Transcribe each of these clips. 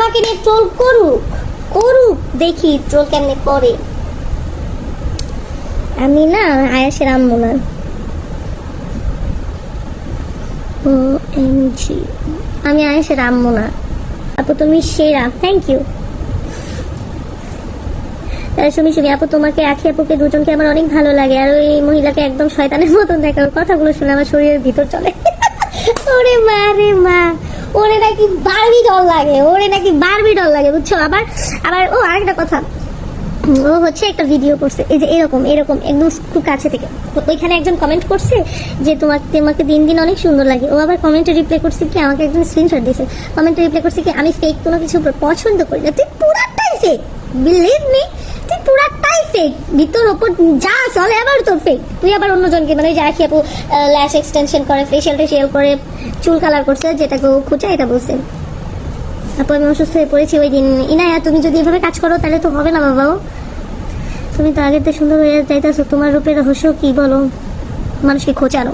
আমাকে নিয়ে ট্রোল করুক করুক, দেখি ট্রোল কেমনে করে। আমি না আয়াসের আম্মু না। OMG, আমি আয়াসের আম্মু না। আপু তুমি সেরা, থ্যাংক ইউ। সুমি আপু, তোমাকে আখি আপুকে দুজনকে আমার অনেক ভালো লাগে। আর ওই মহিলাকে একদম শয়তানের মতন দেখে, ওর কথাগুলো শুনে আমার শরীরের ভিতর চলে। ওরে মা রে মা, ওরে নাকি বারবি ডল লাগে, ওরে নাকি বারবি ডল লাগে, বুঝছো। আবার আবার ও আরেকটা কথা, ও হচ্ছে একটা ভিডিও করছে, এই যে এরকম এরকম একদম খুব কাছে থেকে, ওইখানে একজন কমেন্ট করছে যে তোমাকে দিন দিন অনেক সুন্দর লাগে। ও আবার কমেন্টে রিপ্লাই করছে কি, আমাকে একজন স্ক্রিনশট দিয়েছে, কমেন্টে রিপ্লাই করছে কি, আমি ফেক কোনো কিছু পছন্দ করি না। তুই পুরাটাই ফেক, বিলিভ মি, তুই পুরাটাই ফেক, ভিতর ওপর যা চলে আবার তোর ফেক। তুই আবার অন্যজনকে, মানে যে আখি আপু ল্যাশ এক্সটেনশন করে, ফেশিয়াল টেশিয়াল করে, চুল কালার করছে, যেটাকে ও খুঁজে এটা বলছে। আপু আমি অসুস্থ হয়ে পড়েছি ওই দিন। ইনায়া, তুমি যদি এভাবে কাজ করো তাহলে তো হবে না বাবাও। তুমি তো আগেতে সুন্দর হয়ে যাইতেছো, তোমার রূপের রহস্য কি বলো? মানুষকে খোঁচানো।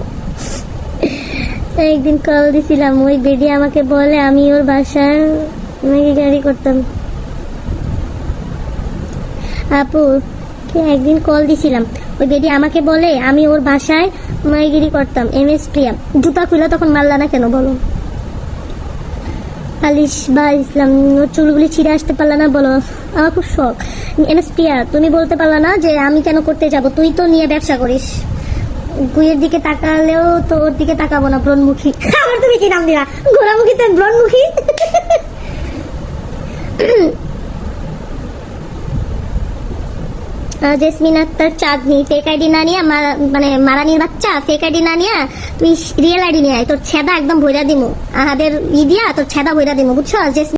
একদিন কল দিছিলাম, ওই বেডি আমাকে বলে আমি ওর বাসায় গাড়ি করতাম। আপু একদিন কল দিছিলাম, ওই বেডি আমাকে বলে আমি ওর বাসায় মাইগিরি করতাম। MS প্রিয়া, জুতা খুলে তখন মারলা না কেন বলো? আলিশ বা ইসলাম, ওর চুলগুলি ছিঁড়ে আসতে পারলা না বলো? আমার খুব শখ। MS প্রিয়া, তুমি বলতে পারলা না যে আমি কেন করতে যাব? তুই তো নিয়ে ব্যবসা করিস। গুইয়ের দিকে তাকালেও তো ওর দিকে তাকাবো না, ব্রণমুখী। আবার তুমি কি নাম দিলা? ঘোড়ামুখী তো ব্রণমুখী। জেসমিন আক্তার চাঁদনি, ফেক আইডি না নিয়ে, মানে মারানির বাচ্চা, ফেক আইডি না নিয়ে তুই রিয়েল আইডি নিয়ে আয়, তোর ছেদা একদম ভইরা দিমু। আহাদের দিয়া তোর ছেদা ভইরা দিমু, বুঝছো?